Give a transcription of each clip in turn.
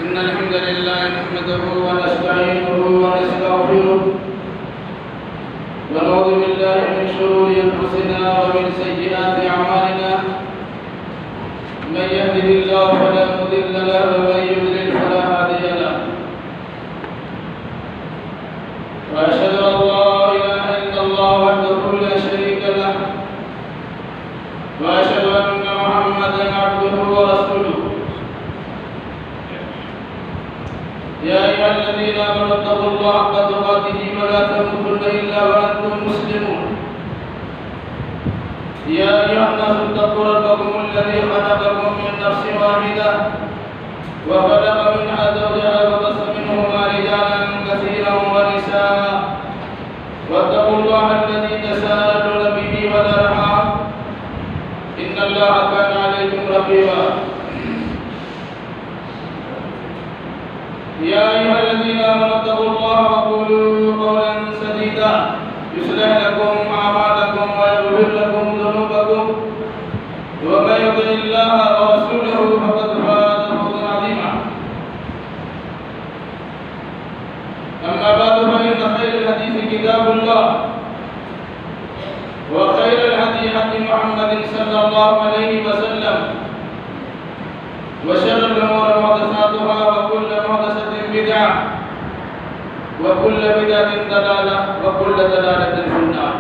إن الحمد لله نحمده ونستعينه ونستغفره ونعوذ بالله من شرور أنفسنا ومن سيئات أعمالنا من يهده الله فلا مضل له ومن يضلل فلا هادي له وأشهد أن لا إله إلا الله وحده لا شريك له وأشهد أن محمدا عبده ورسوله يا أيها الذين آمنوا اتقوا الله حق تقاته ولا تموتن إلا وأنتم مسلمون يا أيها الناس اتقوا ربكم الذي خلقكم من نفس واحدة وخلق منها زوجها وبث منهما رجالا كثيرا ونساء واتقوا الله الذي تساءلون به والأرحام إن الله كان عليكم رقيبا يا أيها الذين آمنوا اتقوا الله وقولوا قولا سديدا يصلح لكم أعمالكم ويغفر لكم ذنوبكم ومن يطع الله ورسوله فقد فاز فوزا عظيما أما بعد فإن خير الحديث كتاب الله وخير الهدي هدي محمد صلى الله عليه وسلم وشر الأمور محدثاتها وكل محدثة بدعة وكل بدعة ضلالة وكل ضلالة في النار.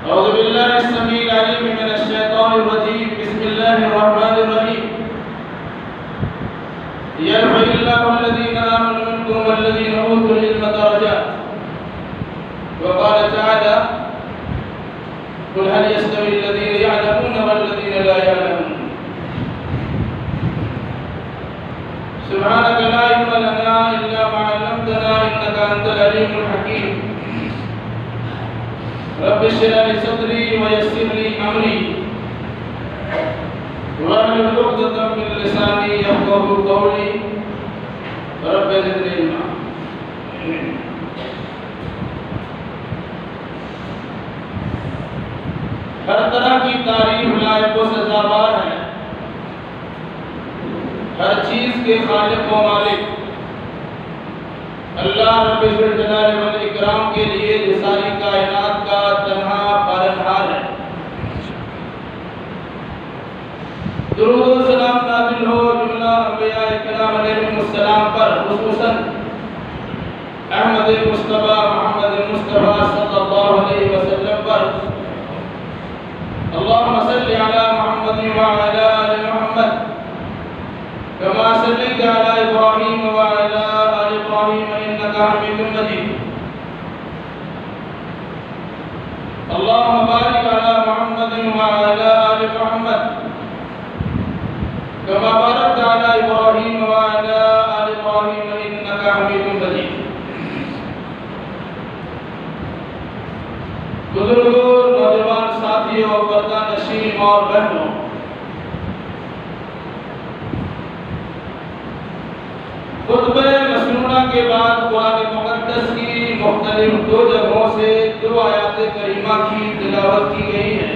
أعوذ بالله السميع العليم من الشيطان الرجيم. بسم الله الرحمن الرحيم. يرفع الله الذين آمنوا منكم والذين أوتوا العلم درجات. وقال تعالى: قل هل يستوي الذين يعلمون والذين لا يعلمون سبحانك لا علم لنا إلا ما علمتنا إنك أنت العليم الحكيم. رب اشرح لي صدري ويسر لي أمري واحلل عقدة من لساني يفقهوا قولي رب زدني علما. ہر طرح کی تعریف لائق و سزاوار ہے. ہر چیز کے خالق و مالک اللہ رب الجلال والاکرام کے لیے یہ ساری کائنات کا تنہا پالنہار ہے. درود و سلام نازل ہو جملہ انبیاء کرام علیہم السلام پر، خصوصاً احمد مصطفیٰ محمد مصطفیٰ صلی اللہ علیہ وسلم پر. اللهم صل على محمد وعلى آل محمد كما صليت على إبراهيم وعلى آل إبراهيم إنك حميد مجيد. اللهم بارك على محمد وعلى آل محمد كما باركت على إبراهيم وعلى آل إبراهيم إنك حميد مجيد. بزرگوں، نوجوان ساتھیوں، پردہ نشین اور بہنوں، خطبہ مسنونہ کے بعد قرآن مقدس کی مختلف دو جگہوں سے دو آیات کریمہ کی تلاوت کی گئی ہے.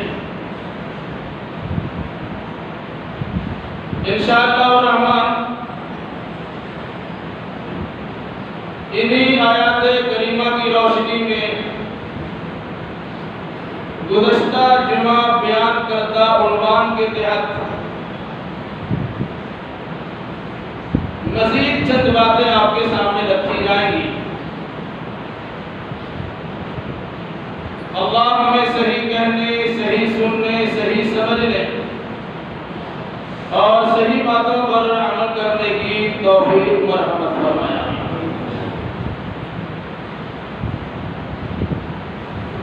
انشاءاللہ الرحمن انہی آیات کریمہ کی روشنی میں گزشتہ جمعہ بیان کردہ عنوان کے تحت مزید چند باتیں آپ کے سامنے رکھی جائیں گی. اللہ ہمیں صحیح کہنے، صحیح سننے، صحیح سمجھنے اور صحیح باتوں پر عمل کرنے کی توفیق مرحمت فرمایا.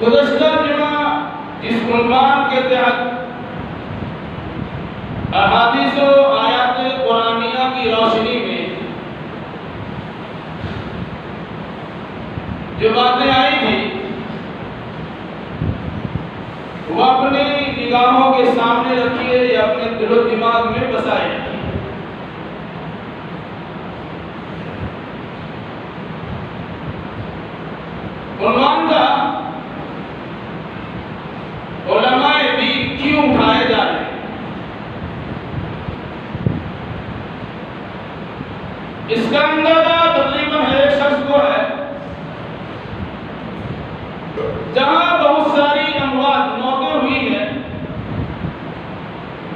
گزشتہ جمعہ اس عنوان کے تحت احادیث و آیات قرآنیہ کی روشنی میں جو باتیں آئی تھی وہ اپنی نگاہوں کے سامنے رکھیے یا اپنے دل و دماغ میں بسائے. عنوان کا علماء دین کیوں اٹھائے جا رہے ہیں. اس کا اندازہ تقریباً ایک شخص کو ہے جہاں بہت ساری اموات موتیں ہوئی ہیں،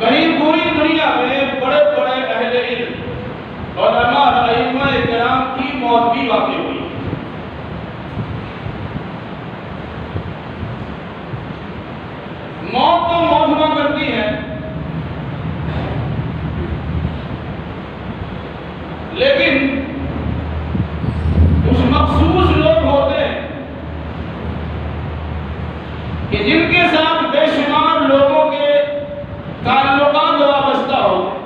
وہیں پوری دنیا میں بڑے بڑے اہل علم علماء ائمہ کرام کی موت بھی واقع ہوئی۔ موت تو موت ہوا کرتی ہے، لیکن کچھ مخصوص لوگ ہوتے ہیں کہ جن کے ساتھ بے شمار لوگوں کے تعلقات وابستہ ہوتے ہیں۔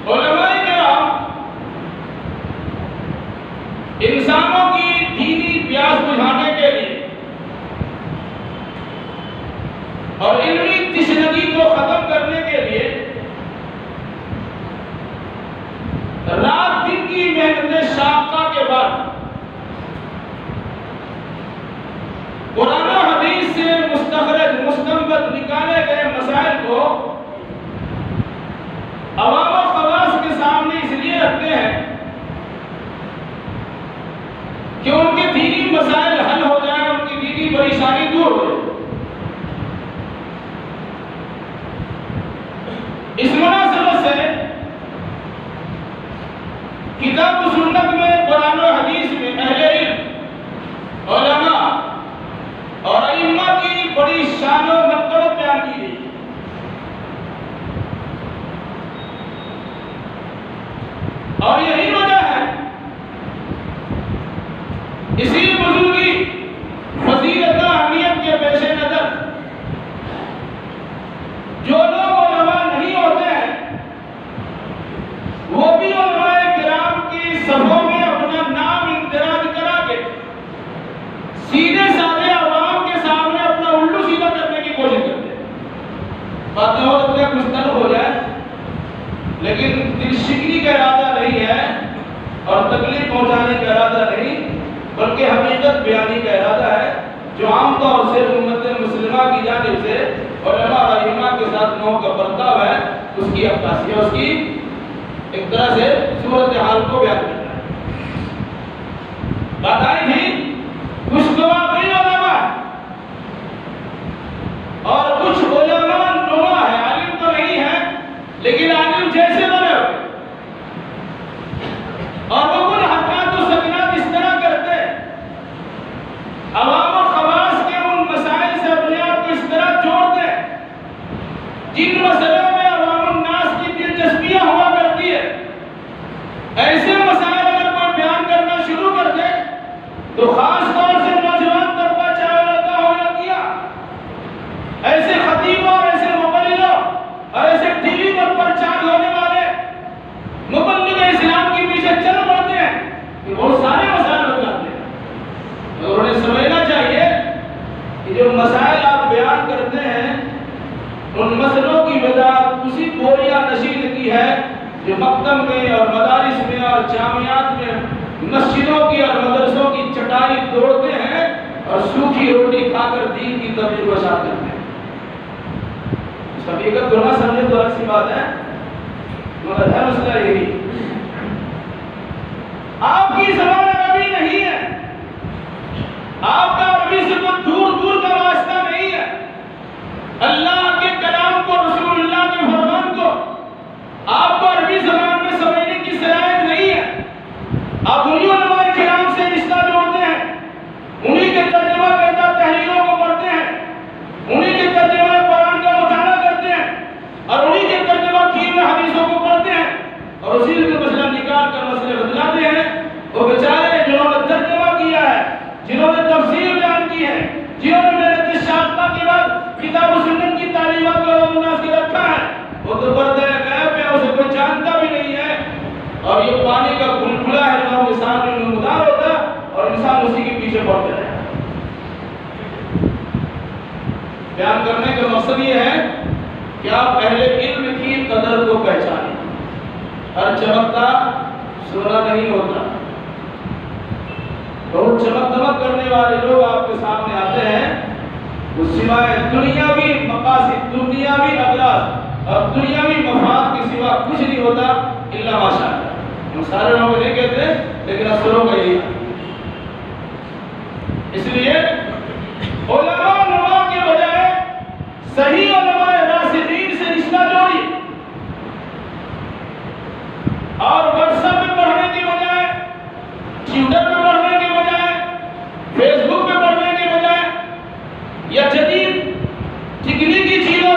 علماء کرام انسانوں کی دینی پیاس بجھانے کے لیے اور علمی تشنگی کو ختم کرنے کے لیے رات دن کی محنت شاقہ کے بعد قرآن و حدیث سے مستخرج مستنبط نکالے گئے مسائل کو عوام و خواص کے سامنے اس لیے رکھتے ہیں کہ ان کے دینی مسائل حل ہو جائیں، ان کی دینی پریشانی دور ہو جائے۔ اس مناسبت سے کتاب و سنت میں، قرآن و حدیث میں اہل علم علماء اور ائمہ کی بڑی شان و مرتبت بیان کی گئی۔ اور یہی وجہ ہے اسی بزرگی فضیلت اہمیت کے پیش نظر جو لوگ علماء نہیں ہوتے ہیں وہ بھی علماء کرام کی صفوں میں اپنا نام اندراج کرا کے سیدھے سادے عوام کے سامنے اپنا الٹو سیدھا کرنے کی کوشش کرتے ہیں۔ باتیں ہو سکتے ہیں کچھ طرف ہو جائے، لیکن دل شکنی کا ارادہ نہیں ہے اور تکلیف پہنچانے کا ارادہ نہیں، بلکہ حقیقت بیانی کا ارادہ ہے جو عام طور سے امت مسلمہ کی جانب سے علماء اور ائمہ کے ساتھ نو کا برتاؤ ہے، اس کی عکاسی ہے، اس کی ایک طرح سے صورتحال کو بیان کرنا ہے۔ بات آئی تھی کچھ واقعی علماء اور کچھ علماء نما ہے، عالم تو نہیں ہے لیکن عالم جیسے بنے ہوئے، اور وہ کل حرکات و سکنات اس طرح کرتے ہیں، عوام و خواص کے ان مسائل سے اپنے آپ کو اس طرح جوڑتے ہیں جن مسئلوں میں عوام الناس کی دلچسپیاں ہوا کرتی ہے۔ ایسے مسائل اگر کوئی بیان کرنا شروع کر دے تو خاص طور سے نوجوان طبقہ چاہے لڑکا ہو یا کیا، ایسے خطیبوں اور ایسے مبلغوں اور ایسے ٹی وی پر پرچار ہونے والے مبلغ اسلام کے پیچھے چل پڑتے ہیں کہ بہت سارے مسائل ہو جاتے ہیں۔ اور انہیں سمجھنا چاہیے کہ جو مسائل آپ بیان کرتے ہیں ان مسئلوں کی وضاحت اسی بوریا نشین کی ہے جو مکتب میں اور مدارس میں اور جامعات میں مسجدوں کی اور مدرسوں کی چٹائی توڑتے ہیں اور سوکھی روٹی کھا کر دین کی تبلیغ و اشاعت کرتے ہیں۔ اس حقیقت کو نہ سمجھے تو الگ سی بات ہے، مگر ہے مسئلہ یہی۔ آپ کی زبان عربی نہیں ہے، آپ کا عربی سے کوئی دور دور کا واسطہ نہیں ہے، اللہ کے کلام کو، رسول اللہ کے فرمان کو آپ کو عربی زبان میں سمجھنے کی صلاحیت نہیں ہے۔ آپ انہی علماء کرام سے رشتہ جوڑتے ہیں، انہی کے ترجمہ کردہ تحریروں کو پڑھتے ہیں، انہی کے ترجمہ قرآن کا مطالعہ کرتے ہیں اور انہی کے ترجمہ کی ہوئے حدیثوں کو پڑھتے ہیں اور اسی کے مسئلہ نکال کر مسئلے بدلاتے ہیں۔ وہ بیچارے جنہوں نے ترجمہ کیا ہے، جنہوں نے تفسیر بیان کی ہے، جنہوں نے محنت شاقہ کے بعد کتاب و سنت کی تعلیمات کو الناس کے رکھا ہے، وہ تو پردہ غیب ہے، اسے کوئی جانتا بھی نہیں ہے، اور یہ پانی کا بلبلہ ہے جو کے سامنے نمودار ہوتا ہے اور انسان اسی کے پیچھے پڑتے رہے۔ بیان کرنے کا مقصد یہ ہے کہ آپ اہل علم کی قدر کو پہچانیں۔ ہر چمکتا سونا نہیں ہوتا، بہت چمک دمک کرنے والے لوگ آپ کے سامنے آتے ہیں، وہ سوائے دنیاوی مقام مقاصد، دنیاوی اغراض اور دنیاوی مفاد کے سوا کچھ نہیں ہوتا الا ماشاء اللہ۔ ہم سارے لوگ نہیں کہتے لیکن اکثروں کا یہی ہے۔ اس لیے علماء نما کے بجائے صحیح علماء راسخین سے رشتہ جوڑی، اور واٹس ایپ پہ پڑھنے کی بجائے، ٹویٹر پہ پڑھنے کی بجائے، فیس بک پہ پڑھنے کی بجائے، یا جدید تکنیکی چیزوں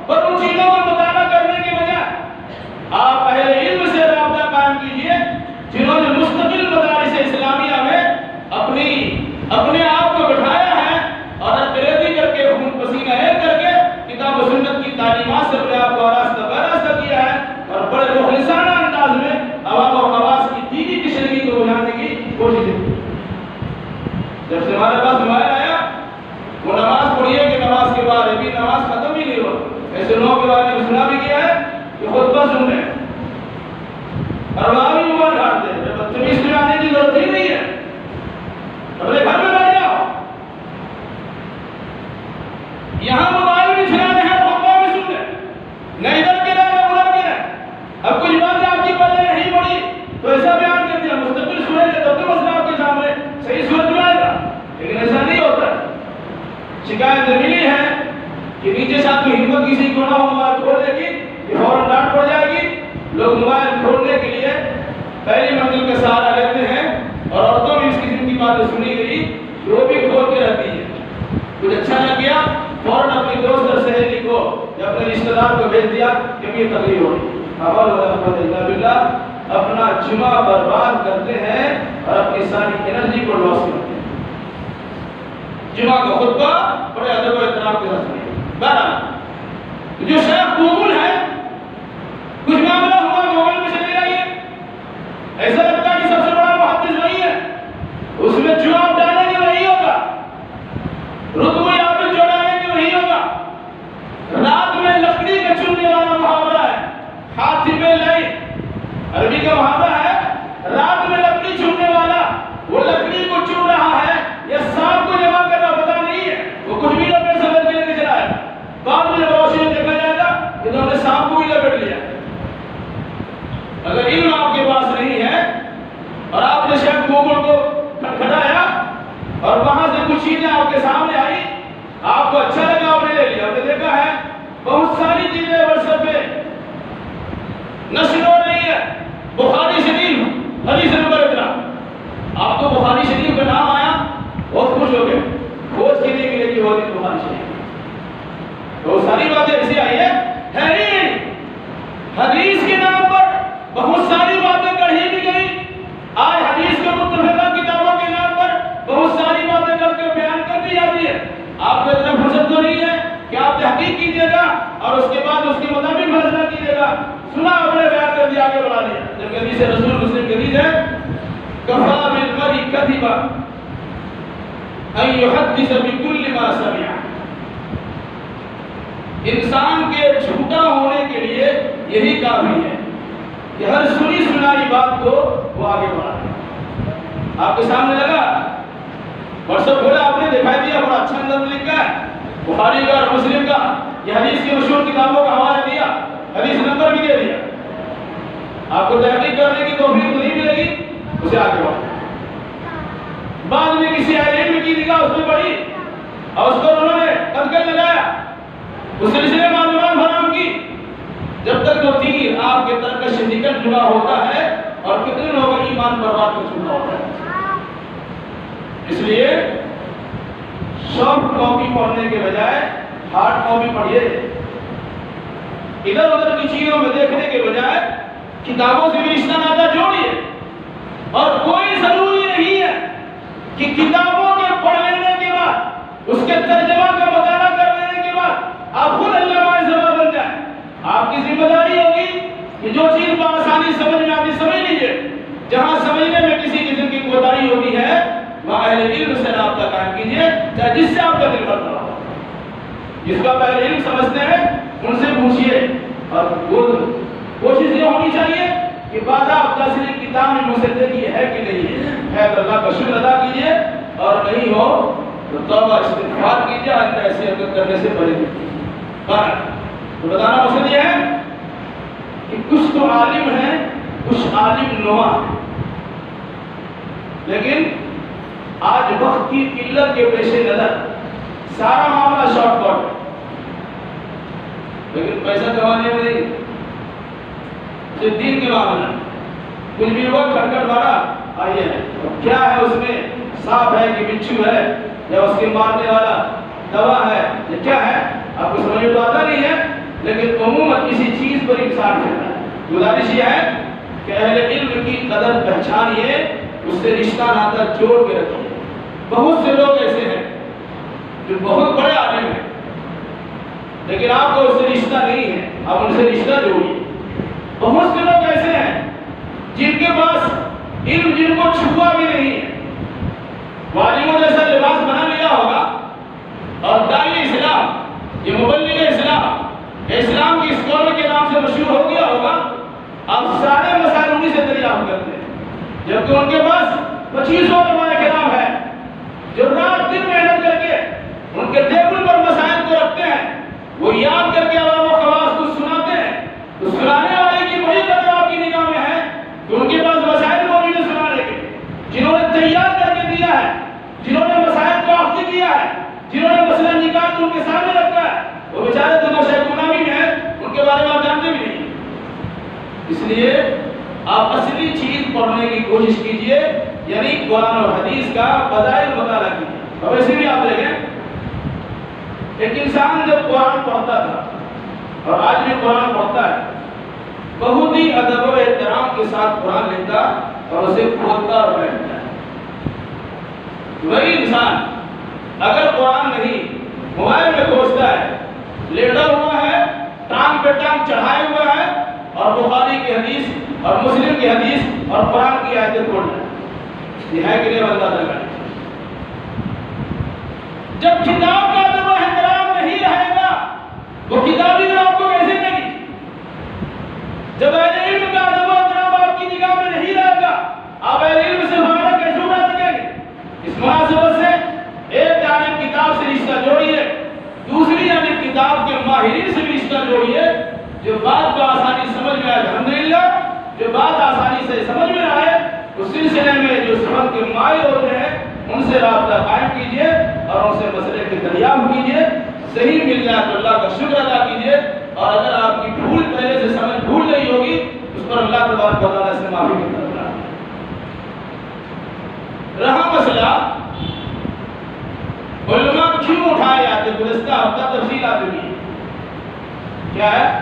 پر ان چیزوں کا مطالعہ کرنے کی بجائے آپ اہل علم سے رابطہ قائم کیجئے، جنہوں نے مستقل مدارس اسلامیہ میں اپنے آپ کو بٹھایا ہے اور انگریزی کر کے خون پسینہ ایک کر کے کتاب و سنت کی تعلیمات سے اپنے آپ کو آراستہ کیا ہے، اور بڑے مخلصانہ انداز میں عوام و خواص کی دیگی کشیدگی کو بجھانے کی کوشش کی۔ جب سے ہمارے پاس موبائل آیا، وہ نماز پڑھیے کہ نماز کے بعد ابھی نماز ختم ہی نہیں ہوا، ایسے لوگوں کے بارے میں سنا بھی کیا ہے کہ خطبہ سن رہے ہیں اور وہاں بھی موبائل ڈالتے ہیں۔ بدتمیز میں آنے کی ضرورت ہی نہیں ہے، اپنے گھر میں بیٹھ جاؤ، یہاں موبائل بھی چلانے ہیں، خطبہ بھی سن رہے، نہ ادھر کے رہے نہ ادھر کے رہے۔ اب کچھ باتیں آپ کی پتہ نہیں پڑی تو ایسا بیان کر دیا، مستقبل سنیں گے تب تو مسئلہ آپ کے سامنے صحیح سمجھ میں آئے گا، لیکن ایسا نہیں ہوتا۔ شکایت ملی ہے کہ نیچے سے آپ کی ہمت کسی کو نہ ہو موبائل کھولنے کی، یہ فوراً ڈانٹ پڑ جائے گی۔ لوگ موبائل کھولنے کے لیے پہلی منزل کا سہارا لیتے ہیں، اور عورتوں میں اس قسم کی باتیں سنی گئی کہ وہ بھی کھول کے رہتی ہے۔ کچھ اچھا نہ کیا فوراً اپنی دوست اور سہیلی کو یا اپنے رشتہ دار کو بھیج دیا کہ یہ تقریر ہو رہی ہے۔ اپنا جمعہ برباد کرتے ہیں اور اپنی ساری انرجی کو لاس کرتے ہیں۔ جمعہ کا خطبہ بڑے ادب و احترام کے ساتھ سنیے۔ بہرحال جو شیخ گوگل ہے، کچھ معاملہ ہوا گوگل میں چلے جائیے، ایسا لگتا ہے کہ سب سے بڑا محدث وہی ہے، اس میں جو آپ ڈالیں گے وہی ہوگا، رتبہ عابد جو ڈالیں گے وہی ہوگا۔ رات میں لکڑی کا چننے والا محاورہ ہے، حاتم الليل، عربی کا محاورہ ہے، رات میں لکڑی چننے والا، وہ لکڑی کو چن رہا ہے یا سانپ کو جمع کر رہا پتہ نہیں ہے، وہ کچھ بھی لپیٹ سمجھ کے لے چلا ہے، بعد میں روشنی میں دیکھا جائے گا کہ انہوں نے سانپ کو بھی لپیٹ لیا۔ اگر علم آپ کے پاس نہیں ہے اور آپ نے شاید گوگل کو کھٹکھٹایا اور وہاں سے کچھ چیزیں آپ کے سامنے آئی، آپ کو اچھا لگا، آپ نے لے لیا، آپ نے دیکھا ہے بہت ساری چیزیں واٹس ایپ پہ نشر ہو رہی ہے۔ بخاری شریف حدیث نمبر اتنا، آپ کو بخاری شریف کا نام آیا بہت خوش ہو گئے، کھوج کی نہیں ملے گی وہ بخاری شریف، بہت ساری باتیں ایسی آئی ہے حدیث کے نام پر بہت ساری باتیں کہی بھی گئی، آج حدیث کے متفقہ کتابوں کے نام پر بہت ساری باتیں کر کے بیان کر دی جاتی ہے۔ آپ کو اتنا فرصت تو نہیں ہے کہ آپ تحقیق کیجئے گا اور اس کے بعد اس کے مطابق فیصلہ کیجئے گا۔ سنا آپ نے بیان کر دیا، آگے بڑھا دیا۔ جب حدیث رسول مسلم کی حدیث ہے کفا بالمرء کذبا ان یحدث بکل ما سمع، انسان کے جھوٹا ہونے کے لیے یہی کافی ہے کہ ہر سنی سنائی بات کو وہ آگے بڑھا دے۔ آپ کے سامنے لگا واٹس ایپ کھولا، آپ نے دکھائی دیا، بڑا اچھا اندر لکھا ہے بخاری کا اور مسلم کا، یہ حدیث کی مشہور کتابوں کا حوالہ دیا، حدیث نمبر بھی دے دیا۔ آپ کو تحقیق کرنے کی توفیق نہیں ملے گی، اسے آگے بڑھا۔ بعد میں کسی اہل علم کی نگاہ اس میں پڑی اور اس کو انہوں نے قدقن لگایا، اس سلسلے معلومات فراہم کی، جب تک وہ تیر آپ کے ترکش سے نکل چکا ہوتا ہے اور کتنے لوگوں کا ایمان برباد کر چکا ہوتا ہے۔ اس لیے سافٹ کاپی پڑھنے کے بجائے ہارڈ کاپی پڑھیے، ادھر ادھر کی چیزوں میں دیکھنے کے بجائے کتابوں سے بھی رشتہ ناطہ جوڑیے، اور کوئی ضروری نہیں ہے کہ کتابوں کے پڑھ لینے کے بعد اس کے ترجمہ کا مطالعہ کر لینے کے بعد آپ خود علامہ زبان بن جائیں۔ آپ کی ذمہ داری ہوگی کہ جو چیز بآسانی سمجھ میں آتی سمجھ لیجیے، جہاں سمجھنے میں کسی قسم کی کوتاہی ہوتی ہے وہاں اہل علم سے رابطہ قائم کیجیے، چاہے جس سے آپ کا دل کرتا ہو، جس کو آپ اہل علم سمجھتے ہیں ان سے پوچھیے، اور کوشش یہ ہونی چاہیے کہ باضابطہ سے کتاب میں مصدقی ہے کہ نہیں ہے تو اللہ کا شکر ادا کیجیے، اور نہیں ہو تو توبہ استغفار کیجیے، آئندہ ایسی حرکت کرنے سے پرہیز کیجیے۔ تو بتانا مقصد یہ ہے کہ کچھ تو عالم ہیں، کچھ عالم نما ہیں، لیکن آج وقت کی قلت کے پیش نظر سارا معاملہ شارٹ کٹ ہے، لیکن پیسہ کمانے میں نہیں، صرف دین کے معاملہ کچھ بھی ہوا کھٹکھٹ مارا آئیے کیا ہے اس میں، سانپ ہے کہ بچھو ہے یا اس کے مارنے والا دوا ہے یا کیا ہے، آپ کو سمجھ تو آتا نہیں ہے، لیکن عموماً کسی چیز پر انسان کرتا ہے۔ گزارش یہ ہے کہ اہل علم کی قدر پہچانیے، اس سے رشتہ ناتا جوڑ کے رکھیے۔ بہت سے لوگ ایسے ہیں جو بہت بڑے عالم ہیں، لیکن آپ کو اس سے رشتہ نہیں ہے، آپ ان سے رشتہ جوڑیے۔ بہت سے لوگ ایسے ہیں جن کے پاس علم جن کو چھوا بھی نہیں ہے، والموں جیسا لباس بنا لیا ہوگا اور داعی اسلام، یہ مبلغ اسلام کی اسکالر کے نام سے مشہور ہو گیا ہوگا، اب سارے مسائل انہی سے دریافت کرتے ہیں، جبکہ ان کے پاس 25 علماء کرام ہیں جو رات دن محنت کر کے ان کے ٹیبل پر مسائل کو رکھتے ہیں، وہ یاد کر کے عوام و خواص کو سناتے ہیں، تو سنانے والے کی بڑی قدر آپ کی نگاہ میں ہے کہ ان کے پاس مسائل موجود ہیں سنانے کے، جنہوں نے تیار کر کے دیا ہے، جنہوں نے مسائل کو اخذ کیا ہے، جنہوں نے مسئلہ نکال کے ان کے سامنے رکھا ہے، وہ بیچارے تو نشہ گناہی میں ہیں، ان کے بارے میں آپ جانتے بھی نہیں۔ اس لیے آپ اصلی چیز پڑھنے کی کوشش کیجئے، یعنی قرآن اور حدیث کا فضائل مطالعہ کیجئے۔ اب ایسے بھی آپ دیکھیں ایک انسان جب قرآن پڑھتا تھا اور آج بھی قرآن پڑھتا ہے، بہت ہی ادب و احترام کے ساتھ قرآن لیتا اور اسے کھولتا اور بیٹھتا ہے۔ وہی انسان اگر قرآن نہیں موبائل میں کھوجتا ہے، لیٹا ہوا ہے، ٹانگ پہ ٹانگ چڑھائے ہوا ہے اور بخاری کی حدیث اور مسلم کی حدیث اور قرآن کی آیتیں پڑھ رہا ہے، یہ ہے کہ نہیں بندہ لگا۔ جب کتاب کا ادب و احترام نہیں رہے گا، وہ کتابی میں آپ کو کیسے لگی؟ جب اہل علم کا ادب و احترام آپ کی نگاہ میں نہیں رہے گا، آپ اہل علم سے فائدہ کیسے اٹھا سکیں گے؟ اس مناسبت سے ایک جانب کتاب سے رشتہ جوڑیے، دوسری جانب کتاب کے ماہرین سے بھی رشتہ جوڑیے، جو بات کو آسانی سمجھ میں آئے الحمدللہ، جو بات آسانی سے سمجھ میں آئے اس سلسلے میں جو سبق کے ماہر ہوتے ہیں ان سے رابطہ قائم کیجئے اور ان سے مسئلے کی دریافت کیجئے، صحیح مل جائے تو اللہ کا شکر ادا کیجئے، اور اگر آپ کی بھول پہلے سے سمجھ بھول نہیں ہوگی اس پر اللہ تبارک و تعالیٰ سے معافی کی طرف رہا مسئلہ علماء کیوں اٹھائے جاتے، گزشتہ ہفتہ تفصیل آ چکی ہے۔ کیا ہے؟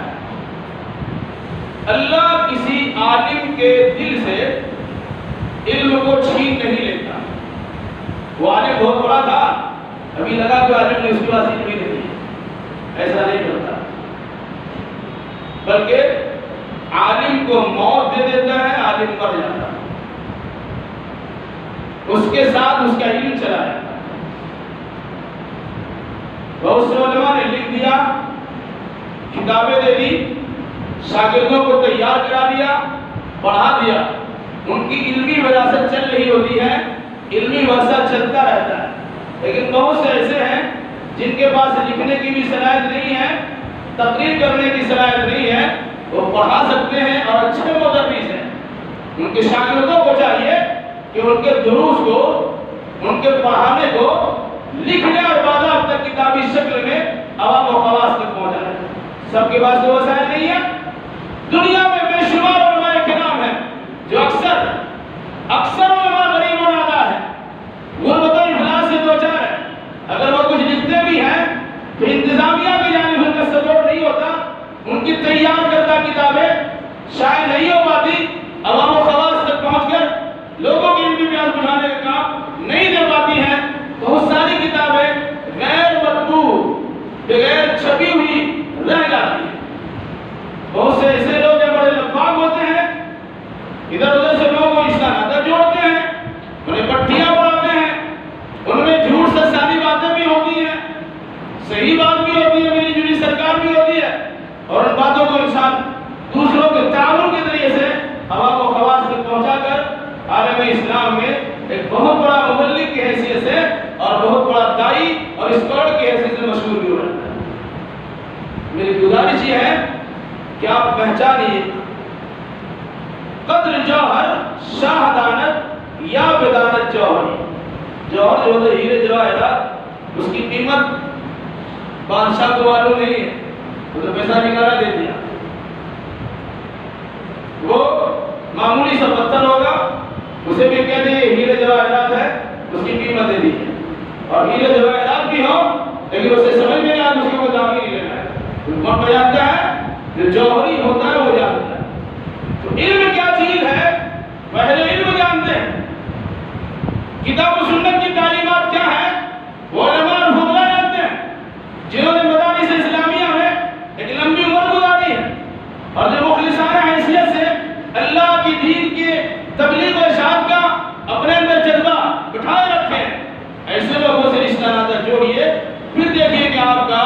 اللہ کسی عالم کے دل سے علم کو چھین نہیں لیتا۔ وہ عالم بہت بڑا تھا، ابھی لگا کہ عالم نے اس کی واسطے بھی نہیں، ایسا نہیں کرتا، بلکہ عالم کو موت دے دیتا ہے، عالم مر جاتا ہے، اس کے ساتھ اس کا علم چلا جاتا ہے۔ بہت سے علماء نے لکھ دیا، کتابیں دے دی، شاگردوں کو تیار کرا دیا، پڑھا دیا، ان کی علمی وراثت چل رہی ہوتی ہے، علمی ورثہ چلتا رہتا ہے، لیکن بہت سے ایسے ہیں جن کے پاس لکھنے کی بھی صلاحیت نہیں ہے، تقریر کرنے کی صلاحیت نہیں ہے، وہ پڑھا سکتے ہیں اور اچھے مدرس ہیں، ان کے شاگردوں کو چاہیے کہ ان کے دروس کو، ان کے پڑھانے کو لکھنے اور باضابطہ تک کتابی شکل میں عوام و خواص تک پہنچانا ہے۔ سب کے پاس تو وسائل نہیں ہے۔ دنیا میں بے شمار علماء کرام ہیں جو اکثر علماء غریب و نادار ہیں، غربت و افلاس سے دوچار ہیں، اگر وہ کچھ لکھتے بھی ہیں تو انتظامیہ کی جانب ان کا سپورٹ نہیں ہوتا، ان کی تیار کردہ کتابیں شائع نہیں ہو پاتی، عوام و خواص تک پہنچ کر لوگوں کی علمی پیاس بجھانے کا کام نہیں دے پاتی ہیں۔ بہت ساری کتابیں غیر مطبوع، بغیر چھپی ہوئی رہ جاتی ہیں۔ بہت سے ایسے لوگ ہیں بڑے لفاق ہوتے ہیں، ادھر ادھر سے لوگوں کو اشتہارات جوڑتے ہیں، انہیں پٹھیاں پڑھاتے ہیں، ان میں جھوٹ سے ساری باتیں بھی ہوتی ہیں، صحیح بات بھی ہوتی ہے، میری جڑی سرکار بھی ہوتی ہے، اور ان باتوں کو انسان دوسروں کے تعاون کے ذریعے سے عوام و خواص تک پہنچا کر عالم اسلام میں ایک بہت بڑا مبلغ کی حیثیت سے اور بہت بڑا داعی اور اسکالر کی حیثیت سے مشہور بھی ہو رہا ہے۔ میری گزارش یہ ہے کہ آپ پہچانیے قدر جوہر شاہ دانت یا بدانت جوہر. جوہر جو ہوتا ہے ہیرے جواہرات، اس کی قیمت بادشاہ کو معلوم نہیں ہے، وہ تو پیسہ نکالا دے دیا. وہ معمولی سا پتھر ہوگا، اسے بھی کہتے ہیں ہیرے جواہرات ہے، اس کی قیمت دے دی ہے. اور ہیرے جواہرات بھی ہو لیکن اسے سمجھ میں نہیں آتا، اس کو دام ہی نہیں لینا ہے. کون جانتا ہے؟ جو جوہری ہوتا ہے وہ جانتا ہے. تو علم کیا چیز ہے؟ پہلے علم جانتے ہیں. کتاب و سنت کی تعلیمات کیا ہے؟ وہ علماء الفضلاء جانتے ہیں، جنہوں نے مدارس اسلامیہ میں ایک لمبی عمر گزاری ہے اور جو مخلصانہ حیثیت سے اللہ کی دین کے تبلیغ و ارشاد کا اپنے اندر جذبہ بٹھائے رکھے ہیں. ایسے لوگوں سے رشتہ ناطہ جوڑیے، پھر دیکھیے کہ آپ کا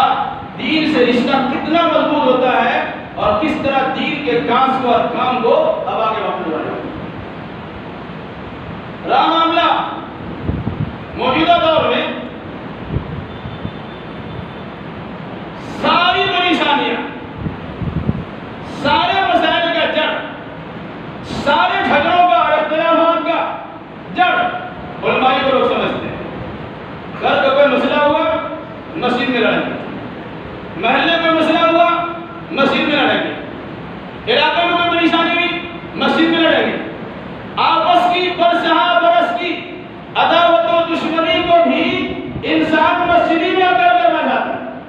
دین سے رشتہ کتنا مضبوط ہوتا ہے اور کس طرح دین کے کام اور کام کو اب آگے بڑھانا ہے. رہا معاملہ موجودہ دور میں ساری پریشانیاں، سارے مسائل کا جڑ، سارے جھگڑوں کا اور اختلافات کا جڑ علماء کو لوگ سمجھتے ہیں. گھر کا کوئی مسئلہ ہوا مسجد میں لڑیں گے، محلے میں مسئلہ ہوا مسجد میں لڑیں گے، علاقے میں کوئی پریشانی ہوئی مسجد میں لڑیں گے. آپس کی برسہ برس کی عداوت و دشمنی کو بھی انسان مسجد میں آ کر کرنا چاہتا ہے.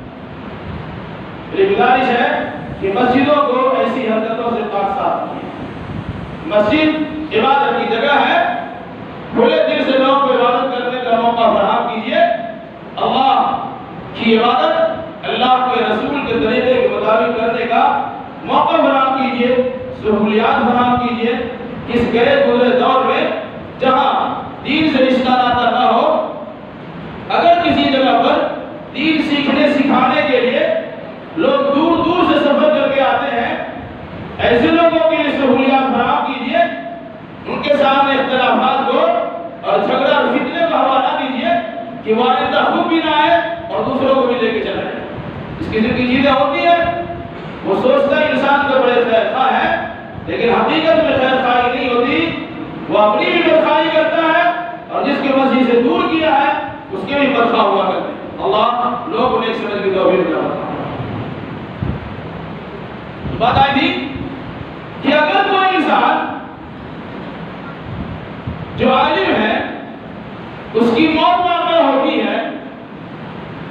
میری گزارش ہے کہ مسجدوں کو ایسی حرکتوں سے پاک صاف کیجیے. مسجد عبادت کی جگہ ہے، کھلے دل سے لوگوں کو عبادت کرنے کا موقع فراہم کیجیے. اللہ کی عبادت اللہ کے رسول کے طریقے کے مطابق کرنے کا موقع فراہم کیجیے، سہولیات فراہم کیجیے. اس گئے گزرے دور میں جہاں دین سے رشتہ ناطہ نہ ہو، اگر کسی جگہ پر دین سیکھنے سکھانے کے لیے لوگ دور دور سے سفر کر کے آتے ہیں، ایسے لوگوں کے لیے سہولیات فراہم کیجیے. ان کے سامنے اختلافات کو اور جھگڑا اور فتنے کا حوالہ دیجیے کہ والدہ خود بھی نہ آئے اور دوسروں کو بھی لے کے چلا جائے. اس قسم کی چیزیں ہوتی ہیں. وہ سوچتا ہے انسان کا بڑے خیر خواہ ہے، لیکن حقیقت میں خیر خواہی نہیں ہوتی. وہ اپنی بھی بدخواہی کرتا ہے اور جس کے مسجد سے دور کیا ہے اس کے بھی بدخواہ ہوا کرتے ہیں. اللہ لوگ انہیں سمجھ کی توفیق عطا فرمائے. بات آئی تھی کہ اگر کوئی انسان جو عالم ہے اس کی موت واقع ہوتی ہے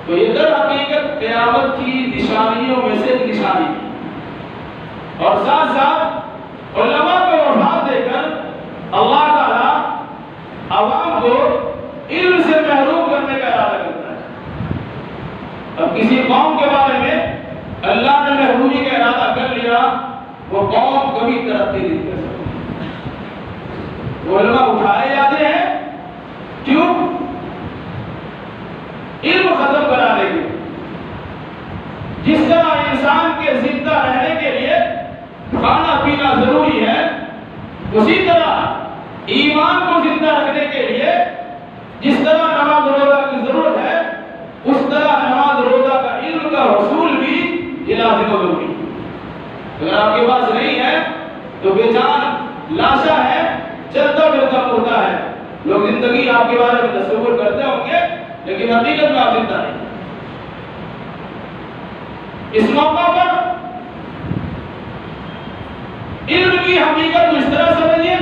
تو یہ در حقیقت قیامت کی نشانیوں میں سے ایک نشانی ہے. اور ساتھ ساتھ علماء کو وفات دے کر اللہ تعالی عوام کو علم سے محروم کرنے کا ارادہ کرتا ہے. اب کسی قوم کے بارے میں اللہ نے محرومی کا ارادہ کر لیا، وہ قوم کبھی ترقی نہیں کر سکتی. وہ علماء اٹھائے جاتے ہیں، کیوں؟ علم ختم کرانے کے. جس طرح انسان کے زندہ رہنے کے لیے کھانا پینا ضروری ہے، اسی طرح ایمان کو زندہ رکھنے کے لیے جس طرح نماز روزہ کی ضرورت ہے، اس طرح نماز روزہ کا علم کا حصول بھی یہ لازم و ضروری ہے. اگر آپ کے پاس نہیں ہے تو بے جان لاشا ہے، چلتا پھرتا ہوتا ہے. لوگ زندگی آپ کے بارے میں تصور کرتے ہوں گے لیکن حقیقت میں آپ زندہ نہیں. اس موقع پر علم کی حقیقت کو اس طرح سمجھیے،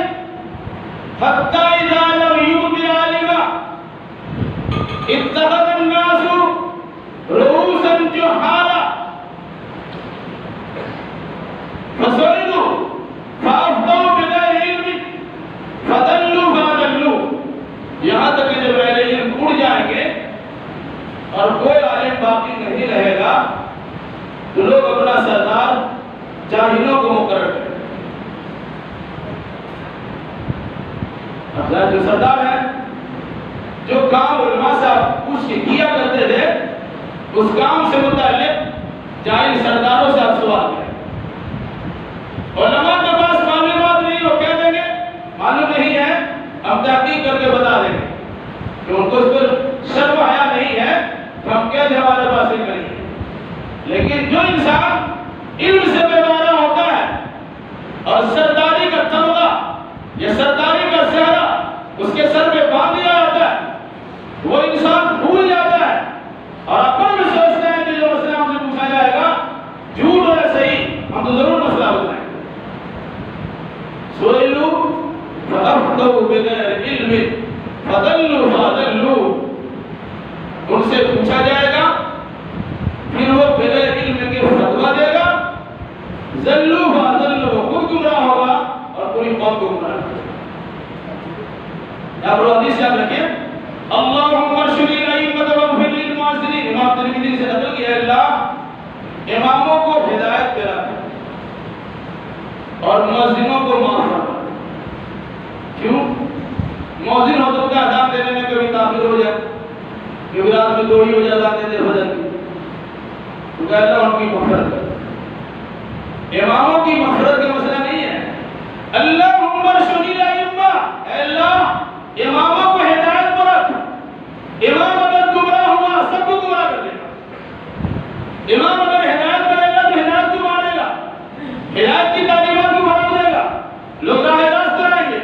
حتی اذا لم یؤت عالما اتخذ الناس رؤوسا جہالا فسئلوا فافتوا بغیر علم فضلوا فاضلوا. یہاں تک کہ جب اہل علم اڑ جائیں گے اور کوئی عالم باقی نہیں رہے گا تو لوگ اپنا سردار جاہلوں کو مقرر کریں. اب جو سردار ہیں جو کام علماء سے پوچھ کے کیا کرتے تھے، اس کام سے متعلق جاہل سرداروں سے آپ سوال کریں. علماء کے پاس معلومات نہیں، وہ کہہ دیں گے معلوم نہیں ہے، ہم تحقیق کر کے بتا دیں گے. کہ ان کو اس پر شرم حیا نہیں ہے تو ہم کہہ دیں ہمارے پاس نہیں کریے. لیکن جو انسان علم سے بیمارہ ہوتا ہے اور سرداری کا تمغہ یا سرداری کا سہرا اس کے سر پہ باندھ دیا جاتا ہے، وہ انسان بھول جاتا ہے اور اپن بھی سوچتے ہیں کہ جو مسئلہ ہم سے پوچھا جائے گا جھوٹ ہو یا صحیح ہم تو ضرور مسئلہ بتائیں گے۔ سئلوا فأفتوا بغیر علم فضلوا فأضلوا، ان سے پوچھا جائے گا پھر وہ بغیر علم کے فتویٰ دے گا، ضلوا فأضلوا، وہ خود گمراہ ہوگا اور پوری قوم کو گمراہ کرے گا۔ آپ حدیث یاد رکھیں، اللہم ارشد الائمۃ واغفر للمعذرین، امام ترمذی سے نقل کیا، اللہ اماموں کو ہدایت دے رہا ہے اور مؤذنوں کو معاف فرما۔ کیوں؟ مؤذن ہو تو کیا اذان دینے میں کبھی تاخیر ہو جائے، کبھی رات میں 2 ہی ہو جائے اذان دیتے فجر کی، تو کہ اللہ ان کی مغفرت کرے۔ اماموں کی مغفرت کا مسئلہ نہیں ہے، اللہم ارشد الائمہ، اے اللہ اماموں کو ہدایت پر رکھ۔ امام اگر گمراہ ہوا سب کو گمراہ کر دے گا، امام اگر ہدایت کرے گا تو ہدایت کو مانے گا، ہدایت کی تعلیمات کو فروغ دے گا، لوگ راہ راست کرائیں گے۔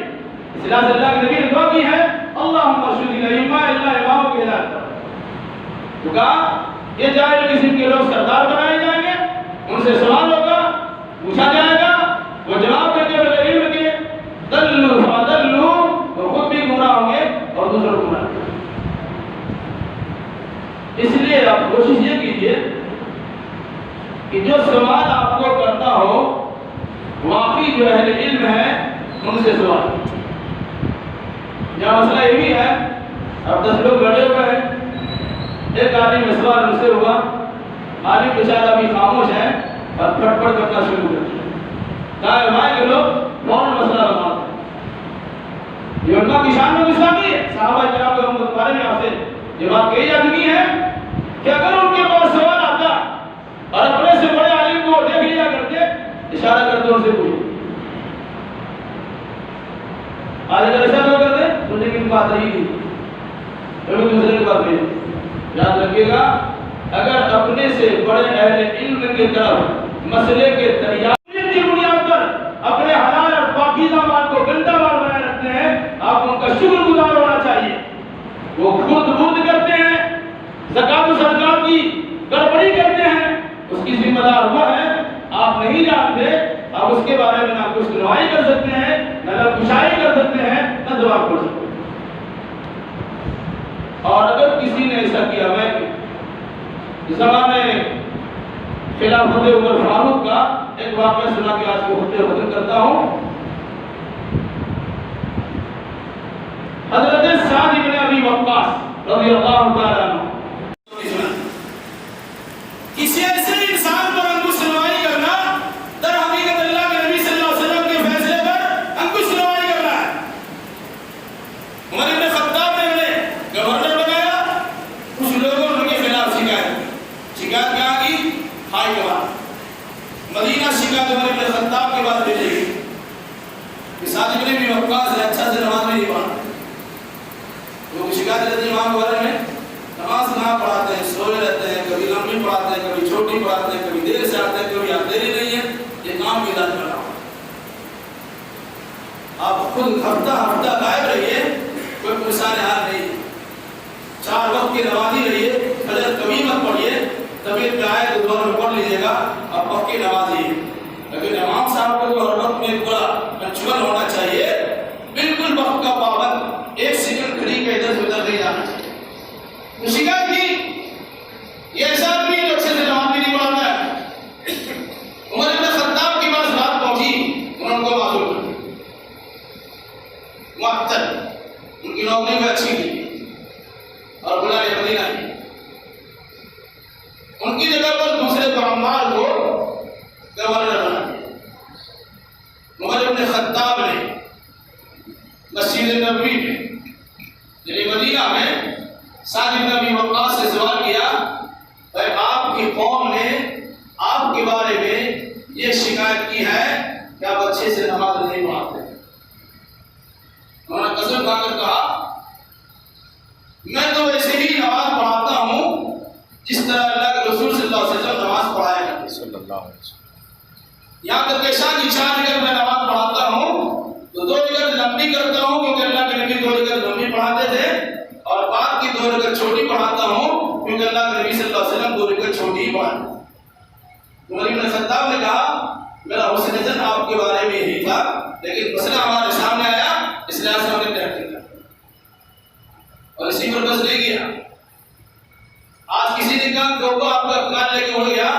اس لحاظ سے اللہ کے نبی نے دعا کی ہے، اللہم ارشد الائمہ، اللہ اماموں کی ہدایت پر۔ تو کہا یہ جاہل قسم کے لوگ سردار بنائے جائیں گے، ان سے سوال ہوگا، پوچھا جائے گا، وہ جواب دیں گے بغیر علم کے، ضلوا فأضلوا، وہ خود بھی گمراہ ہوں گے اور دوسروں کو گمراہ کریں گے۔ اس لیے آپ کوشش یہ کیجئے کہ جو سوال آپ کو کرتا ہو واقعی جو اہل علم ہے ان سے سوال۔ یہاں مسئلہ یہ بھی ہے، اب 10 لوگ بیٹھے ہوئے ہیں، ایک عالم میں سوال ان سے ہوا، عالم بیچارہ ابھی خاموش ہے اور پھٹ پھٹ کرنا شروع کر دیا، کہا ہے کہ لوگ فوراً مسئلہ بتاتے ہیں۔ یہ علماء کی شان میں گستاخی ہے، صحابہ کرام کے بارے میں آپ سے یہ بات کہی جا چکی ہے کہ اگر ان کے پاس سوال آتا اور اپنے سے بڑے عالم کو دیکھ لیا کرتے، اشارہ کرتے ان سے پوچھتے۔ آج اگر ایسا لوگ کرتے سننے کی بات نہیں تھی، کبھی دوسرے کی بات نہیں۔ یاد رکھیے گا، اگر اپنے سے بڑے اہل علم کی طرف مسئلے کے دریافت کی بنیاد پر اپنے حلال اور پاکیزہ مال کو گندہ مال بنائے رکھتے ہیں، آپ ان کا شکر گزار ہونا چاہیے۔ وہ خود بود کرتے ہیں، زکات و صدقات کی گڑبڑی کرتے ہیں، اس کی ذمہ دار وہ ہے، آپ نہیں جانتے، آپ اس کے بارے میں نہ کچھ سنوائی کر سکتے ہیں، نہ کشائی کر سکتے ہیں، نہ دعا کر سکتے ہیں۔ اور اگر کسی نے ایسا کیا، میں زمانے خلافت عمر فاروق کا ایک واقعہ سنا کے آج کو خطبے ختم کرتا ہوں۔ حضرت سعد بن ابی وقاص رضی اللہ تعالیٰ عنہ، کسی ایسے انسان پر انکش سنوائی کرنا در حقیقت اللہ کے نبی صلی اللہ علیہ وسلم کے فیصلے پر انکش سنوائی کرنا ہے۔ عمر بن خطاب نے انہیں گورنر بنایا، کچھ لوگوں نے ان کے خلاف شکایت کیا کی؟ ہائی کمان مدینہ شکایت عمر بن خطاب کے بعد بھیجی گئی کہ سعد بن ابی وقاص ہے، اچھا سے نماز نہیں پڑھا، وہ شکایت رہتی ہے امام کے بارے میں، نماز نہ پڑھاتے ہیں، سوئے رہتے ہیں، کبھی لمبی پڑھاتے ہیں، کبھی چھوٹی پڑھاتے ہیں، کبھی دیر سے آتے ہیں، کبھی آتے ہی نہیں ہے، یہ کام کی ذات کرنا ہو۔ آپ خود ہفتہ غائب رہیے، کوئی پریشان حال نہیں، 4 وقت کی نمازی رہیے، فجر کبھی مت پڑھیے، طبیعت پہ آئے تو دور میں پڑھ لیجیے گا، آپ پکی نمازی ہیں۔ لیکن امام صاحب کو ہر وقت میں پورا پنچول ہونا چاہیے، بالکل وقت کا پابند، 1 سیکنڈ کھڑی کے ادھر سے ادھر نہیں جانا چاہیے۔ شکایت کی، یہ ایسا بھی جو اچھے سے نماز بھی نہیں پڑھاتا ہے۔ عمر بن خطاب کے پاس بات پہنچی، انہوں کو معذور کر دیا، معطل، ان کی نوکری بھی اچھی تھی اور بلا لے مدینہ کی، ان کی جگہ پر دوسرے عمال کو گورنر بنا دیا۔ عمر بن خطاب نے مسجد نبوی میں یعنی مدینہ میں سعد بن ابی وقاص سے سوال کیا، بھائی آپ کی قوم نے آپ کے بارے میں یہ شکایت کی ہے کہ آپ اچھے سے نماز نہیں پڑھاتے۔ انہوں نے قسم کھا کر کہا، میں تو ویسے ہی نماز پڑھاتا ہوں جس طرح اللہ کے رسول صلی اللہ علیہ وسلم نماز پڑھایا کرتے۔ اللہ علیہ وسلم۔ یہاں تک کہ شان نشان اگر میں نماز پڑھاتا ہوں تو 2 رکعت لمبی کرتا ہوں کیونکہ اللہ کے نبی 2 رکعت لمبی پڑھاتے تھے، اور بعد کی 2 رکعت چھوٹی پڑھاتا ہوں کیونکہ اللہ کے نبی صلی اللہ علیہ وسلم 2 رکعت چھوٹی ہی پڑھاتے۔ عمر بن خطاب نے کہا میرا حسن زن آپ کے بارے میں یہی تھا، لیکن مسئلہ ہمارے سامنے آیا اس لحاظ سے ہم نے تحقیق کیا اور اسی پر بس لے گیا۔ آج کسی نے کہا توبہ آپ کا کان لے کے اڑ گیا،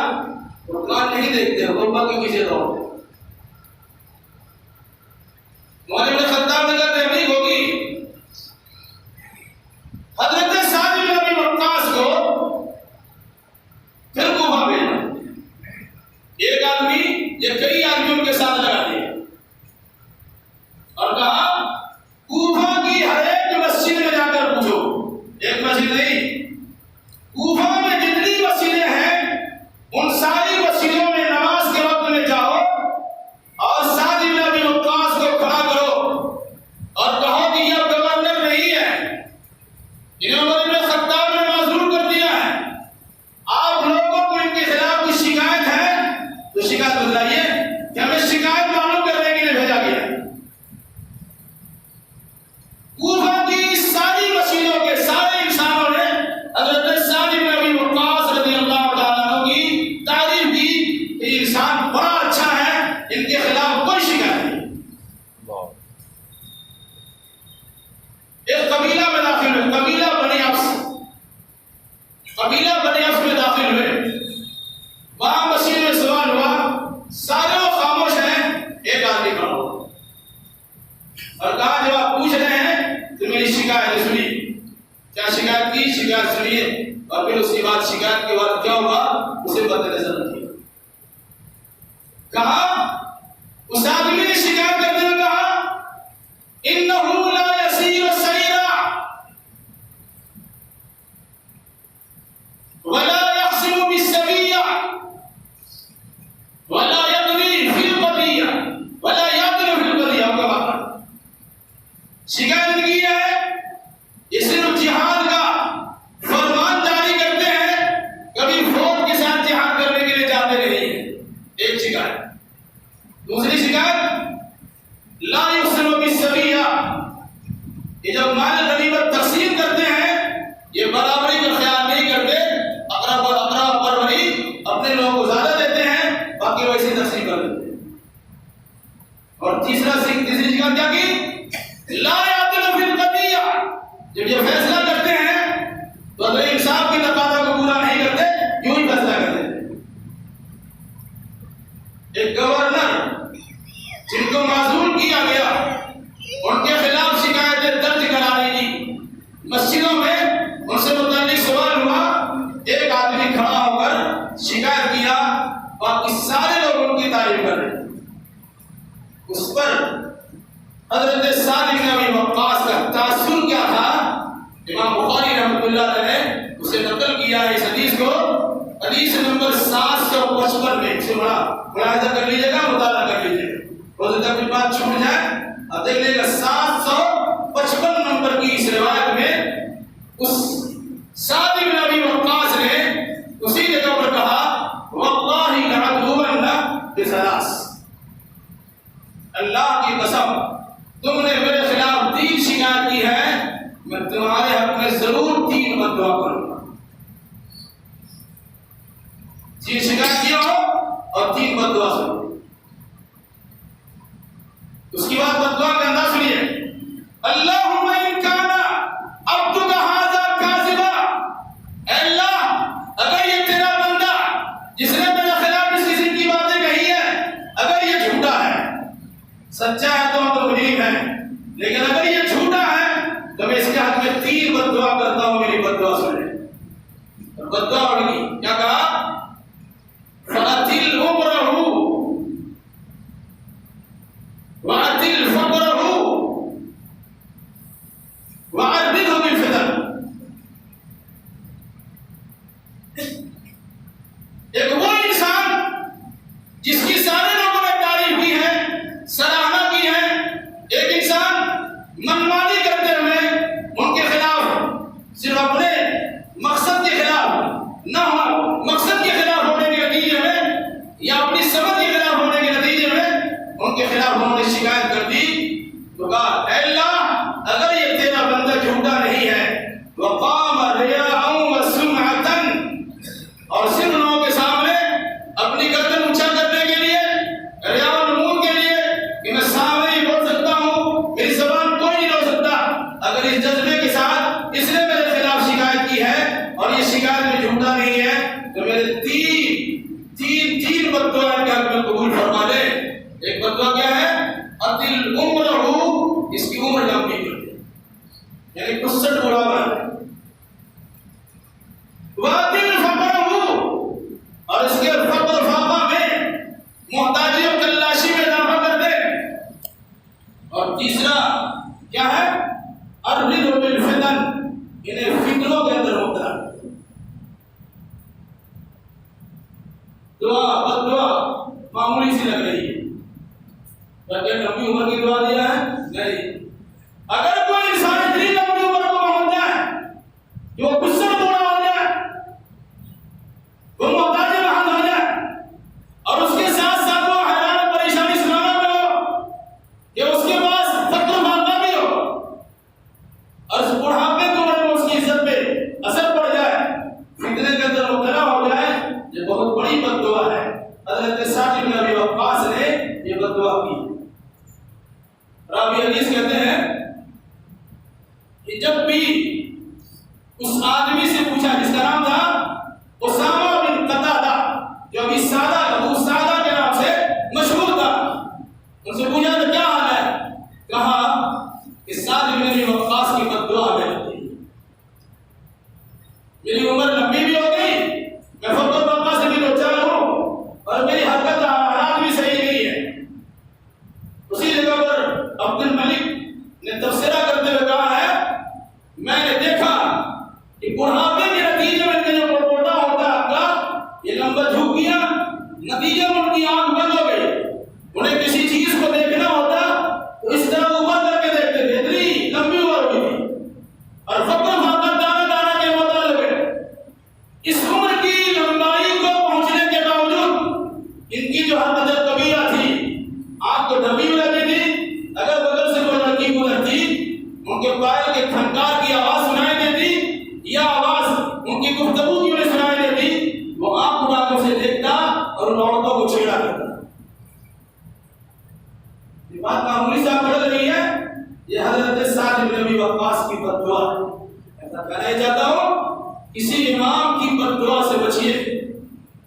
وہ کان نہیں دیکھتے، توبہ کے پیچھے دوڑتے۔ عمر بن خطاب نے کہا تحقیق ہوگی۔ حضرت سعد بن ابی وقاص کو پھر کوفہ بھیجا، ایک آدمی یا کئی آدمیوں کے ساتھ لگا دیا اور کہا کوفہ کی ہر ایک مسجد میں جا کر پوچھو، ایک مسجد نہیں، کوفہ میں جتنی مسجدیں ہیں ان ساری مسجدوں میں نماز کے وقت میں جاؤ اور سعد بن ابی وقاص کو کھڑا کرو اور کہو کہ یہ گورنر نہیں ہے، انہیں عمر بن خطاب نے معذور کر دیا ہے، آپ لوگوں کو ان کے خلاف کوئی شکایت ہے تو شکایت بتائیے کہ ہمیں شکایت معلوم کرنے کے لیے بھیجا گیا۔ کوفہ کی ساری مسجدوں کے سارے انسانوں نے حضرت سعد بن ابی وقاص رضی اللہ تعالیٰ عنہ کی تعریف کی کہ یہ انسان بڑا اچھا ہے، ان کے خلاف کوئی شکایت نہیں۔ ایک قبیلہ میں داخل ہوئے، قبیلہ بنی افس میں داخل ہوئے، وہاں مسجد میں سوال ہوا، سارے لوگ خاموش ہیں، ایک آدمی کھڑا ہوا اور کہا جب آپ پوچھ رہے ہیں تو میری شکایت سنی۔ کیا شکایت کی؟ شکایت سنیے، اور پھر اس کے بعد شکایت کے بعد کیا ہوگا اسے مد نظر رکھیے۔ کہا اس آدمی نے شکایت کرتے ہوئے کہا انہ لا یسیر سیرا ولا يقسم بالسبية ولا يدري في القضية ولا يدري في القضية۔ شکایت کی ہے یہ صرف جہاد کا فرمان جاری کرتے ہیں، کبھی فوج کے ساتھ جہاد کرنے کے لیے جاتے نہیں ہیں، ایک شکایت۔ دوسری شکایت لا يقسم بالسبية، یہ جب مال غنیمت تقسیم کرتے ہیں یہ برابری کا خیال نہیں کرتے، اقرا پروری اپنے لوگوں کو زیادہ دیتے ہیں، باقی ویسے تقسیم کر دیتے ہیں۔ اور تیسری شکایت کیا کی؟ لا يعدل في القضية، جب یہ فیصلہ کرتے ہیں تو اگر انصاف کی تقاضا کو پورا نہیں کرتے یوں ہی فیصلہ کر دیتے۔ ایک گورنر جن کو معزول کیا گیا ان کے خلاف شکایتیں درج کرانی تھی، مسجدوں میں ان سے متعلق سوال ہوا، ایک آدمی کھڑا ہو کر شکایت کیا، باقی سارے لوگ ان کی تعریف کر رہے ہیں۔ اس پر حضرت سعد بن ابی وقاص کا تاثر کیا تھا، امام بخاری رحمۃ اللہ علیہ نے اسے نقل کیا ہے اس حدیث کو، حدیث نمبر 755 میں۔ اسے ملاحظہ کر لیجیے گا، مطالعہ کر لیجیے گا، روز تک بھی بات چھوٹ جائے اب دیکھ لے گا۔ 755 نمبر کی اس روایت میں اس سعد بن ابی وقاص نے اسی جگہ پر کہا واللہ لعدون بثلاث، اللہ کی قسم تم نے میرے خلاف 3 شکایت کی ہے، میں تمہارے حق میں ضرور 3 بد دعا کروں گا۔ 3 شکایت کیا ہو اور 3 بد دعا سنو۔ اس کی بعد بد دعا کا انداز سنیے، اللہم ان کان عبدک ھذا کاذبا، اے اللہ اگر یہ تیرا بندہ جس نے میرے خلاف اس قسم کی باتیں کہی ہے اگر یہ جھوٹا ہے، سچا ہے تو ہم تو مجرم ہیں، لیکن اگر یہ جھوٹا ہے تو میں اس کے حق میں 3 بد دعا کرتا ہوں، میری بد دعا سنیں۔ اور بد دعا اڑ گئی، کیا کہا؟ فَأَتِلْ عُمْرَهُ وَأَتِلْ فَقْرَهُ وَعَرِّضْهُ بِالْفِطْرِ۔ ایک وہ انسان جس کی سارے لوگوں نے تعریف کی ہے، سراہنا کی ہے، ایک انسان منمانی کرتے ہوئے ان کے خلاف صرف اپنے مقصد کے خلاف نہ ہو، مقصد کے خلاف ہونے کے نتیجے میں اور یہ شکایت میں جھوٹا نہیں ہے تو میرے تین بددعائیں کے حق میں قبول فرما لے. ایک بددعا کیا ہے؟ اطل عمرہ، اس کی عمر لمبی کر دے، یعنی 65 برابر. واطل فقرہ، اور اس کے فقر فاقہ میں محتاجی اور تلاشی میں اضافہ کر دے. اور تیسرا کیا ہے؟ الرضا بالفتن، انہیں فکروں کے اندر مبتلا. دعا بد دعا معمولی سی لگ رہی ہے، کیا لمبی عمر کی دعا دیا ہے؟ نہیں. اگر کوئی انسان اتنی لمبی عمر کو پہنچ جائے کہ وہ غصہ توڑا ہو جائے، وہ محتاجی میں حل ہو جائے، اور اس کے ساتھ ساتھ وہ حیران اور پریشانی سنانا میں ہو کہ اس کے پاس فقر فاقہ بھی ہو، اور اس بڑھاپے کی عمر میں اس کی عزت پہ اثر پڑ جائے، فتنے کے اندر مبتلا ہو جائے، یہ بہت بڑی بد دعا ہے. حضرت سعد بن ابی وقاص نے یہ بد دعا کی. راوی حدیث کہتے ہیں کہ جب بھی اس آدمی سے پوچھا جس کا نام تھا اسامہ بن قتادہ، جو ابھی سادہ ابو سادہ کے نام سے مشہور تھا، ان سے پوچھا تو کیا حال ہے؟ کہا کہ سعد بن ابی وقاص کی بد دعا ہے، میری عمر لمبی بھی ہو گئی، میں فقر فاقہ سے بھی دوچار ہوں، اور میری حرکت حالات بھی صحیح نہیں ہے. اسی جگہ پر عبد الملک نے تبصرہ کرتے ہوئے کہا ہے میں نے دیکھا کہ بڑھاپے کے نتیجے میں ان کا جو پرپوٹا ہوتا ہے آپ کا یہ لمبا جھک گیا، نتیجے میں ان کی آنکھ بند ہو گئی. انہیں کسی چیز کو دیکھنا ہوتا تو اس طرح اوپر کر کے دیکھتے تھے، اتنی لمبی عمر ہوئی تھی، اور فقر فاقہ دانا دانا کے مطلب لگے. اس عمر کی لمبائی کو پہنچنے کے باوجود ان کی جو حرکت کبیرہ تھی، آنکھ کو ڈبی لگی تھی، اگر بغل سے کوئی لڑکی گزرتی ان کے پائل کے کھنکار کی آواز سنائی دیتی یا آواز ان کی گفتگو کی انہیں سنائی دیتی، وہ آنکھ اٹھا کر اسے دیکھتا اور ان عورتوں کو چھیڑا کرتا. یہ بات معمولی صاحب پڑھ رہی ہے، یہ حضرت سعد بن ابی وقاص کی بد دعا ہے. ایسا کہنا چاہتا ہوں کسی امام کی بد دعا سے بچیے،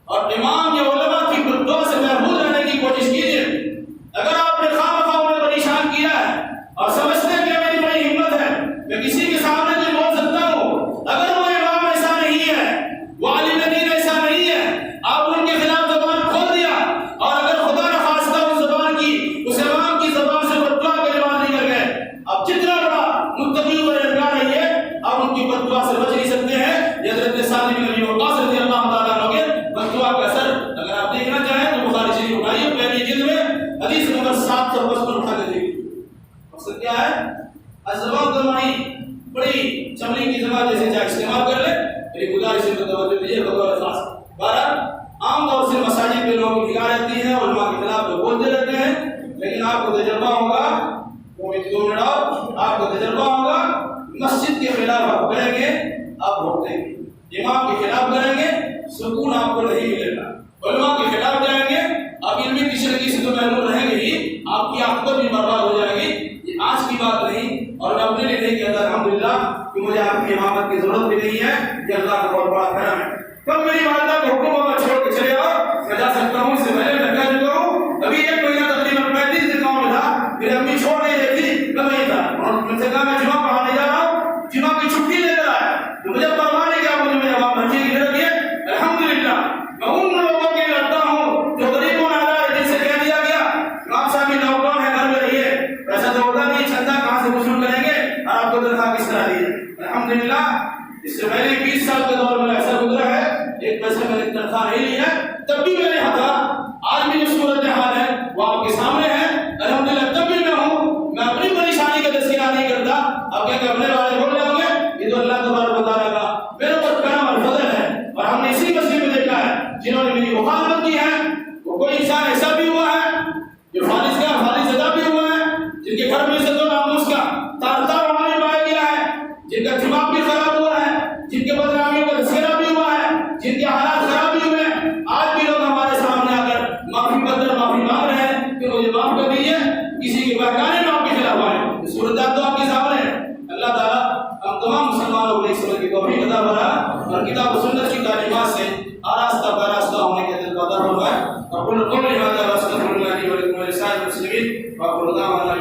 اور امام یا علماء کی بد دعا سے محفوظ رہنے کی کوشش کیجیے. اگر آپ نے خواہ انہیں پریشان کیا ہے اور سمجھتے ہیں کہ میری بڑی ہمت ہے، میں کسی کے سامنے نہیں بول سکتا ہوں، اگر وہ امام ایسا نہیں ہے، وہ عالم دین ایسا نہیں ہے، آپ ان کے خلاف زبان کھول دیا، اور اگر خدا نہ خواستہ اس زبان کی اس امام کی زبان سے بد دعا کے جواب نہیں کر گئے، آپ جتنا بڑا متقی و پرہیزگار رہیے، آپ ان کی بد دعا سے بچ نہیں سکتے ہیں. حضرت سعد بن ابی وقاص رضی اللہ تعالیٰ عنہ کے بد دعا کا اثر اگر آپ دیکھنا چاہیں تو بخاری شریف اٹھائیے پہلی جلد میں حدیث نمبر 755 اٹھا کے دیکھیے. مقصد کیا ہے؟ زبان زمانی بڑی چمڑی کی زبان جیسے چاہے استعمال کر لے، میری گزارش ہے توجہ دیجیے بطور خاص. بہرحال عام طور سے مساجد میں لوگ نگاہ رہتی ہیں اور علماء کے خلاف لوگ بولتے رہتے ہیں، لیکن آپ کو تجربہ ہوگا، آپ کو تجربہ ہوگا مسجد کے خلاف آپ کریں گے آپ بھوکتے گے، امام کے خلاف کریں گے سکون آپ کو نہیں ملے گا، علماء کے خلاف جائیں گے آپ علمی تشریحی سے تو محروم رہیں گے ہی، آپ کی عاقبت بھی برباد ہو جائے گی. یہ آج کی بات نہیں، اور میں اپنے لیے نہیں کہتا الحمدللہ کہ مجھے آپ کی امامت کی ضرورت بھی نہیں ہے، یہ اللہ کا بہت بڑا کرم ہے. کب میری والدہ کو حکم ہوگا چھوڑ کے چلے آؤ، میں جا سکتا ہوں، اس سے پہلے میں کہہ چکا ہوں. ابھی ایک مہینہ تقریباً 35 دن گاؤں میں تھا، میری امی چھوڑ نہیں دیتی، میں وہیں تھا، اور مجھ سے کہا میں جمعہ پڑھانے جا رہا ہوں، جمعہ کی چھٹی لے کر آیا، تو مجھے پرواہ نہیں کیا مجھے میرے باپ بچے کی ضرورت ہے. الحمدللہ میں ان لوگوں کے لڑتا ہوں جو غریبوں نادار جن سے کہہ دیا گیا امام صاحب لاک ڈاؤن ہے گھر میں رہیے، ایسا تو ہوتا نہیں، چندہ کہاں سے وصول کریں گے اور آپ کو تنخواہ کس طرح دی ہے. الحمدللہ اس سے پہلے 20 سال کے دور میں ایسا گزرا ہے، ایک پیسے میں نے تنخواہ نہیں لی ہے، تب بھی میں نے ہتھا. آج بھی جو صورت حال ہے وہ آپ کے سامنے ہے، الحمدللہ تب بھی میں ہوں، میں اپنی پریشانی کا تذکرہ نہیں کرتا. اب کیا کہ اپنے بارے بول جاؤ گے، یہ تو اللہ تبارک و تعالیٰ کا میرے اوپر کرم اور فضل ہے. اور ہم نے اسی مسجد میں دیکھا ہے جنہوں نے میری مخالفت کی ہے، وہ کوئی انسان ایسا بھی ہوا ہے جو فالج زدہ بھی ہوا ہے، جن کے گھر میں عزت و ناموس کا تار تار ہونا بھی پایا گیا ہے، جن کا دماغ بھی خراب ہوا ہے، جن کے بدنامیوں کا تذکرہ بھی ہوا ہے، جن کے حالات خراب بھی ہوئے ہیں. آج بھی لوگ ہمارے سامنے آ کر معافی مانگ رہے ہیں کہ مجھے معاف کر دیجیے، کسی کے بہکانے میں آپ کے خلاف آئے. صورتحال تو آپ کے سامنے ہے. اللہ تعالیٰ ہم تمام مسلمانوں کو ایک سمجھ کی توفیق عطا فرمائے. اور کتاب و سنت کی تعلیمات سے آراستہ براستہ ہونے کے دل بدر ہو گئے. اقول قولی هذا واستغفر الله لي ولكم ولسائر المسلمين واقول دعوانا